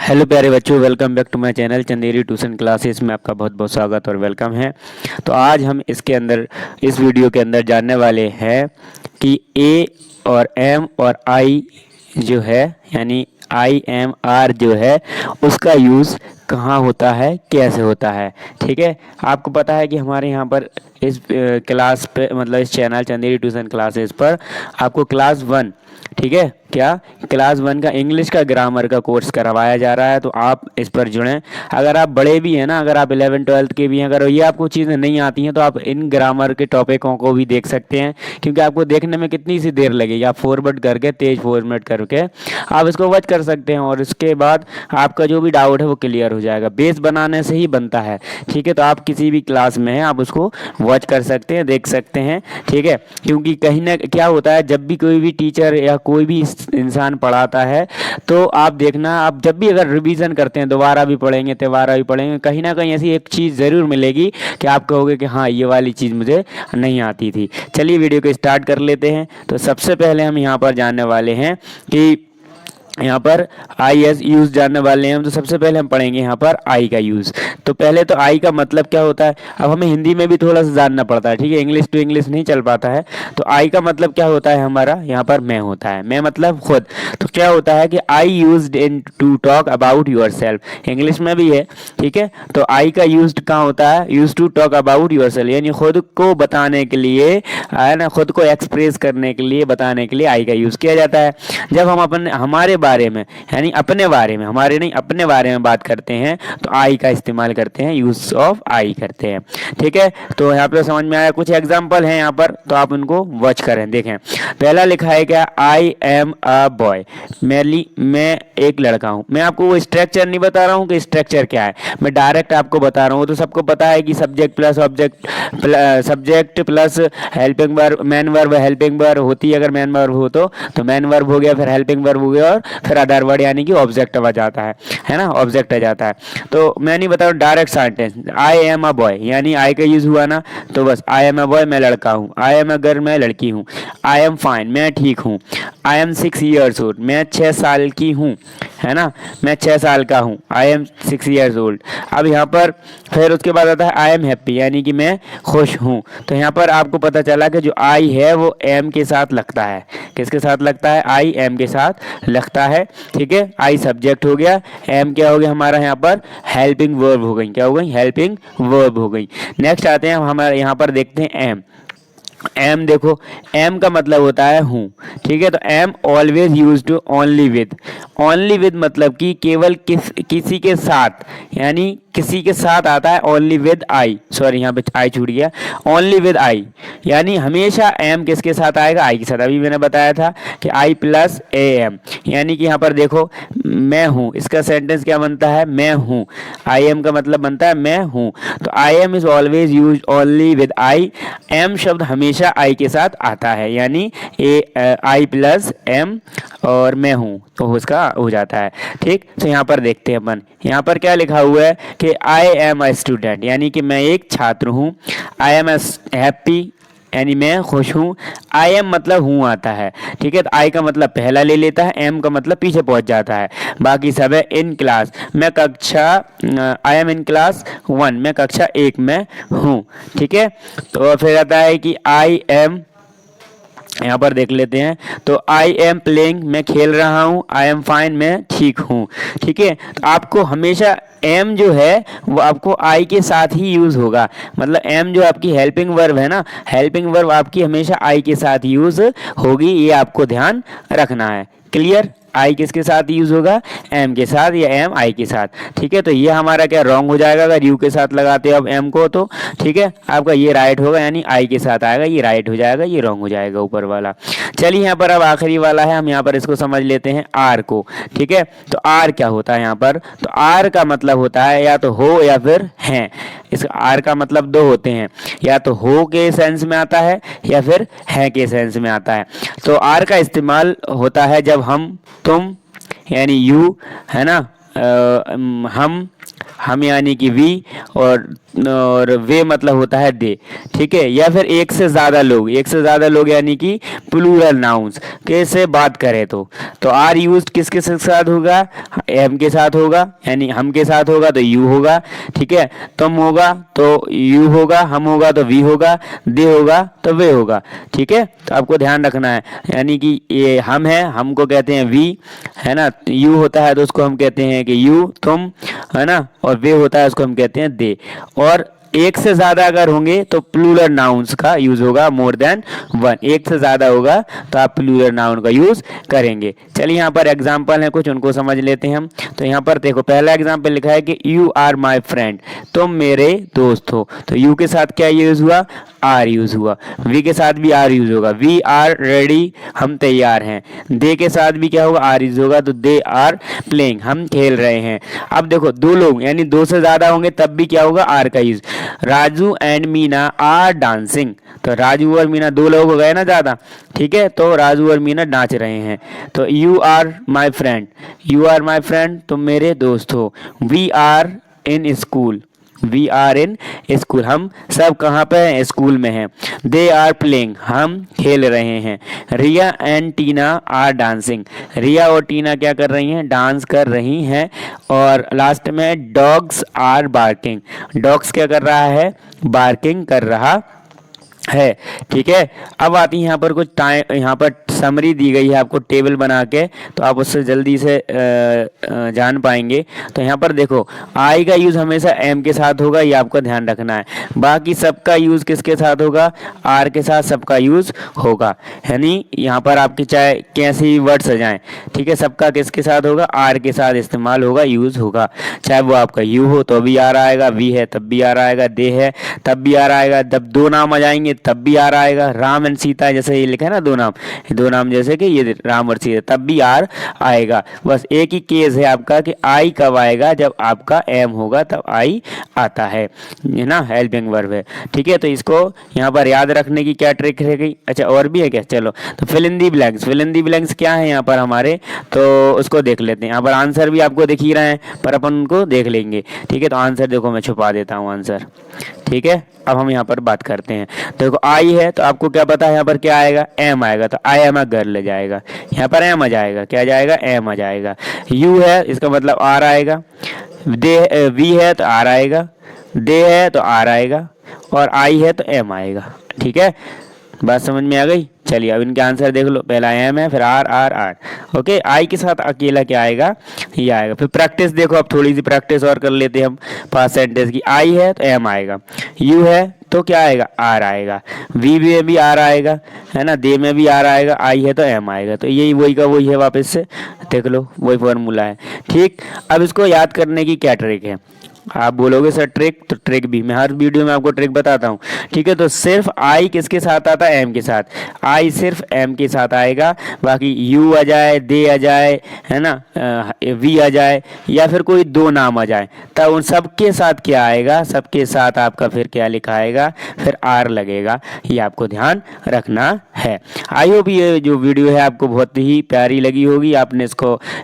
Hello प्यारे बच्चों, welcome back to my channel Chanderi tuition classes में आपका बहुत बहुत स्वागत और वेलकम है। तो आज हम इस वीडियो के अंदर जानने वाले हैं कि ए और एम और आई जो है, यानी आई एम आर जो है, उसका यूज़ कहाँ होता है, कैसे होता है। ठीक है, आपको पता है कि हमारे यहाँ पर इस क्लास पे, मतलब इस चैनल चंदेरी ट्यूशन क्लासेस पर आपको क्लास 1, ठीक है, क्या क्लास 1 का इंग्लिश का ग्रामर का कोर्स करवाया जा रहा है। तो आप इस पर जुड़ें। अगर आप बड़े भी हैं ना, अगर आप 11-12 के भी हैं, अगर ये आपको चीज़ें नहीं आती हैं तो आप इन ग्रामर के टॉपिकों को भी देख सकते हैं, क्योंकि आपको देखने में कितनी सी देर लगेगी। आप फॉरवर्ड करके, तेज फॉरवर्ड करके आप इसको वॉच कर सकते हैं और इसके बाद आपका जो भी डाउट है वो क्लियर हो जाएगा। बेस बनाने से ही बनता है। ठीक है, तो आप किसी भी क्लास में हैं, आप उसको वॉच कर सकते हैं, देख सकते हैं। ठीक है, क्योंकि कहीं ना क्या होता है, जब भी कोई भी टीचर या कोई भी इंसान पढ़ाता है तो आप देखना, आप जब भी अगर रिवीजन करते हैं, दोबारा भी पढ़ेंगे, दोबारा भी पढ़ेंगे, कहीं ना कहीं ऐसी एक चीज़ ज़रूर मिलेगी कि आप कहोगे कि हाँ, ये वाली चीज़ मुझे नहीं आती थी। चलिए वीडियो को स्टार्ट कर लेते हैं। तो सबसे पहले हम यहाँ पर जानने वाले हैं कि यहाँ पर आई एस यूज़ जानने वाले हैं हम। तो सबसे पहले हम पढ़ेंगे यहाँ पर आई का यूज़। तो पहले तो आई का मतलब क्या होता है, अब हमें हिंदी में भी थोड़ा सा जानना पड़ता है। ठीक है, इंग्लिश टू इंग्लिश नहीं चल पाता है। तो आई का मतलब क्या होता है हमारा, यहाँ पर मैं होता है, मैं मतलब खुद। तो क्या होता है कि I used in to talk about yourself, English में भी है। ठीक है, तो आई का यूज्ड कहाँ होता है, use to talk about yourself, यानी खुद को बताने के लिए, है ना, खुद को एक्सप्रेस करने के लिए, बताने के लिए आई का यूज़ किया जाता है। जब हम हमारे बारे में, यानी अपने बारे में, हमारे नहीं अपने बारे में बात करते हैं तो आई का इस्तेमाल करते हैं, यूज ऑफ आई करते हैं। ठीक है, तो यहाँ पे समझ में आया। कुछ एग्जांपल हैं यहाँ पर, तो आप उनको वॉच करें, देखें। पहला लिखा है क्या, आई एम अ बॉय, मैं एक लड़का हूँ। मैं आपको वो स्ट्रक्चर नहीं बता रहा हूँ कि स्ट्रक्चर क्या है, मैं डायरेक्ट आपको बता रहा हूँ। तो सबको पता है कि subject plus object, subject plus helping verb, man verb helping verb होती है। अगर मैन वर्ब हो तो मैन वर्ब हो गया, फिर हेल्पिंग वर्ब हो गया, और फिर अदर वर्ड यानी कि ऑब्जेक्ट आ जाता है ना, ऑब्जेक्ट आ जाता है। तो मैं नहीं बता रहा, direct sentence, I am a boy, यानी आई का यूज हुआ ना, तो बस आई एम अ बॉय, मैं लड़का हूँ। आई एम अ गर्ल, मैं लड़की हूँ। आई एम फाइन, मैं ठीक हूँ। आई एम 6 ईयर्स ओल्ड, मैं 6 साल की हूँ, है ना, मैं 6 साल का हूँ। I am 6 years old. अब यहाँ पर फिर उसके बाद आता है आई एम हैप्पी, यानी कि मैं खुश हूँ। तो यहाँ पर आपको पता चला कि जो आई है वो एम के साथ लगता है। किसके साथ लगता है, आई एम के साथ लगता है। ठीक है, आई सब्जेक्ट हो गया, एम क्या हो गया हमारा यहाँ पर, हेल्पिंग वर्ब हो गई। क्या हो गई, हेल्पिंग वर्ब हो गई। नेक्स्ट आते हैं हमारे यहाँ पर, देखते हैं एम। एम देखो, एम का मतलब होता है हूँ। ठीक है, तो am always use to only with, only with मतलब कि केवल किसी के साथ, यानी किसी के साथ आता है। ओनली विद आई, सॉरी यहाँ पे आई छूट गया, ओनली विद आई, यानी हमेशा एम किसके साथ आएगा, आई के साथ। अभी मैंने बताया था कि आई प्लस ए एम, यानी कि यहाँ पर देखो, मैं हूँ, इसका सेंटेंस क्या बनता है, मैं हूँ। आई एम का मतलब बनता है मैं हूँ। तो I am is always use only with I, am शब्द हमेशा आई के साथ आता है, यानी ए आई प्लस एम और मैं हूँ, तो उसका हो जाता है। ठीक, तो यहाँ पर देखते हैं अपन, यहाँ पर क्या लिखा हुआ है कि आई एम अ स्टूडेंट, यानी कि मैं एक छात्र हूँ। आई एम हैप्पी, यानी मैं खुश हूँ। आई एम मतलब हूँ आता है। ठीक है, तो आई का मतलब पहला ले लेता है, एम का मतलब पीछे पहुँच जाता है, बाकी सब है। इन क्लास, मैं कक्षा, आई एम इन क्लास 1, मैं कक्षा 1 में हूँ। ठीक है, तो फिर आता है कि आई एम, यहाँ पर देख लेते हैं, तो आई एम प्लेइंग, मैं खेल रहा हूँ। आई एम फाइन, मैं ठीक हूँ। ठीक है, तो आपको हमेशा एम जो है वो आपको आई के साथ ही यूज़ होगा। मतलब एम जो आपकी हेल्पिंग वर्ब है ना, हेल्पिंग वर्ब आपकी हमेशा आई के साथ यूज़ होगी, ये आपको ध्यान रखना है। क्लियर, आई किसके साथ यूज होगा, एम के साथ या एम आई के साथ। ठीक है, तो ये हमारा क्या रॉन्ग हो जाएगा, अगर यू के साथ लगाते हो अब एम को तो। ठीक है, आपका ये राइट होगा, यानी आई के साथ आएगा, ये राइट हो जाएगा, ये रॉन्ग हो जाएगा ऊपर वाला। चलिए यहाँ पर अब आखिरी वाला है, हम यहाँ पर इसको समझ लेते हैं, आर को। ठीक है, तो आर क्या होता है यहाँ पर, तो आर का मतलब होता है या तो हो या फिर हैं। इस आर का मतलब दो होते हैं, या तो हो के सेंस में आता है या फिर है के सेंस में आता है। तो आर का इस्तेमाल होता है जब हम, तुम, यानी यू, है ना, हम, हम यानी कि वी, और वे मतलब होता है दे, ठीक है। या फिर एक से ज़्यादा लोग, एक से ज़्यादा लोग यानी कि प्लूरल नाउन्स कैसे बात करें तो आर यूज किसके साथ होगा, एम के साथ होगा, यानी हम के साथ होगा तो यू होगा, ठीक है। तुम होगा तो यू होगा, हम होगा तो वी होगा, दे होगा तो वे होगा, ठीक है। तो आपको ध्यान रखना है, यानी कि ये हम है, हमको कहते हैं वी, है ना। यू होता है तो उसको हम कहते हैं कि यू तुम, है ना। और वे होता है उसको हम कहते हैं दे। और एक से ज्यादा अगर होंगे तो प्लूरल नाउन्स का यूज होगा, मोर देन वन। एक से ज्यादा होगा तो आप प्लूरल नाउन का यूज करेंगे। चलिए यहाँ पर एग्जाम्पल है कुछ, उनको समझ लेते हैं हम। तो यहाँ पर देखो पहला एग्जाम्पल लिखा है कि यू आर माई फ्रेंड, तुम मेरे दोस्त हो। तो यू के साथ क्या यूज हुआ, आर यूज हुआ। वी के साथ भी आर यूज होगा, वी आर रेडी, हम तैयार हैं। दे के साथ भी क्या होगा, आर यूज होगा, तो दे आर प्लेइंग, हम खेल रहे हैं। अब देखो दो लोग यानी दो से ज्यादा होंगे तब भी क्या होगा, आर का use. Raju and Meena are dancing, तो राजू और मीना दो लोग हो गए ना ज्यादा, ठीक है। तो राजू और मीना नाच रहे हैं। तो you are my friend, you are my friend, तुम मेरे दोस्त हो। We are in school, we are in school, हम सब कहाँ पे हैं, स्कूल में हैं। दे आर प्लेइंग, हम खेल रहे हैं। रिया एंड टीना आर डांसिंग, रिया और टीना क्या कर रही हैं, डांस कर रही हैं। और लास्ट में डॉग्स आर बार्किंग, डॉग्स क्या कर रहा है, बार्किंग कर रहा है, ठीक है। अब आती है यहाँ पर कुछ टाइम, यहाँ पर समरी दी गई है आपको टेबल बना के, तो आप उससे जल्दी से जान पाएंगे। तो यहाँ पर देखो आई का यूज़ हमेशा एम के साथ होगा, ये आपको ध्यान रखना है। बाकी सबका यूज़ किसके साथ होगा, आर के साथ सबका यूज़ होगा। यानी यहाँ पर आपके चाहे कैसे वर्ड सजाएं, ठीक है, सबका किसके साथ होगा, आर के साथ इस्तेमाल होगा, यूज़ होगा। चाहे वो आपका यू हो तो भी आर आएगा, वी है तब भी आर आएगा, दे है तब भी आर आएगा, जब दो नाम आ जाएंगे तब भी आर आएगा। राम एंड सीता जैसे ये लिखा है ना, दो नाम जैसे कि ये राम और सीता, तब भी आर आएगा। बस एक ही केस है आपका कि आई कब आएगा, जब आपका एम होगा तब आई आता है ना, हेल्पिंग वर्ब है, ठीक है। तो इसको यहाँ पर याद रखने की क्या ट्रिक है गई। अच्छा और भी है क्या, चलो तो fill in the blanks, fill in the blanks क्या है यहाँ पर हमारे, तो उसको देख लेते हैं। यहाँ पर आंसर भी आपको दिख ही रहे हैं पर अपन उनको देख लेंगे, ठीक है। तो आंसर देखो मैं छुपा देता हूँ आंसर, ठीक है। अब हम यहाँ पर बात करते हैं। देखो आई है तो आपको क्या पता है यहाँ पर क्या आएगा, एम आएगा, तो आई एम अ गर्ल जाएगा, यहाँ पर एम आ जाएगा, क्या जाएगा, एम आ जाएगा। यू है इसका मतलब आर आएगा, दे वी है तो आर आएगा, दे है तो आर आएगा, और आई है तो एम आएगा, ठीक है। बात समझ में आ गई। चलिए अब इनके आंसर देख लो, पहला एम है, फिर आर आर आर, ओके। आई के साथ अकेला क्या आएगा, ये आएगा। फिर प्रैक्टिस देखो, अब थोड़ी सी प्रैक्टिस और कर लेते हैं हम पास्ट सेंटेंस की। आई है तो एम आएगा, यू है तो क्या आएगा, आर आएगा, वी में भी आर आएगा, है ना, दे में भी आर आएगा, आई है तो एम आएगा। तो यही वही का वही है, वापस से देख लो वही फॉर्मूला है, ठीक। अब इसको याद करने की क्या ट्रिक है, आप बोलोगे सर ट्रिक, तो ट्रिक भी मैं हर वीडियो में आपको ट्रिक बताता हूँ, ठीक है। तो सिर्फ आई किसके साथ आता है, एम के साथ, आई सिर्फ एम के साथ आएगा। बाकी यू आ जाए, दे आ जाए, है ना, वी आ जाए, या फिर कोई दो नाम आ जाए, तब उन सबके साथ क्या आएगा, सबके साथ आपका फिर क्या लिखा आएगा, फिर आर लगेगा। ये आपको ध्यान रखना है। आई होप ये जो वीडियो है आपको बहुत ही प्यारी लगी होगी, आपने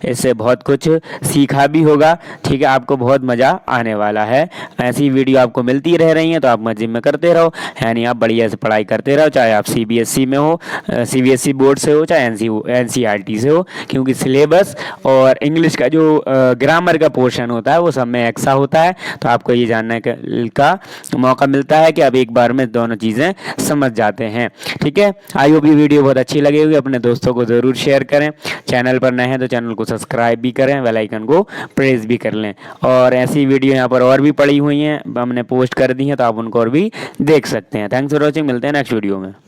इससे बहुत कुछ सीखा भी होगा, ठीक है। आपको बहुत मज़ा आने वाला है। ऐसी वीडियो आपको मिलती रह रही है तो आप मजे में करते रहो, यानी आप बढ़िया से पढ़ाई करते रहो, चाहे आप सीबीएसई में हो, सीबीएसई बोर्ड से हो, चाहे एनसीईआरटी से हो, क्योंकि सिलेबस और इंग्लिश का जो ग्रामर का पोर्शन होता है वो सब में एक्स्ट्रा होता है। तो आपको ये जानने का मौका मिलता है कि आप एक बार में दोनों चीज़ें समझ जाते हैं, ठीक है। आई होप ये वीडियो बहुत अच्छी लगी होगी, अपने दोस्तों को ज़रूर शेयर करें। चैनल पर नए हैं तो चैनल को सब्सक्राइब भी करें, बेल आइकन को प्रेस भी कर लें। और ऐसी वीडियो यहाँ पर और भी पड़ी हुई हैं, हमने पोस्ट कर दी हैं, तो आप उनको और भी देख सकते हैं। थैंक्स फॉर वॉचिंग, मिलते हैं नेक्स्ट वीडियो में।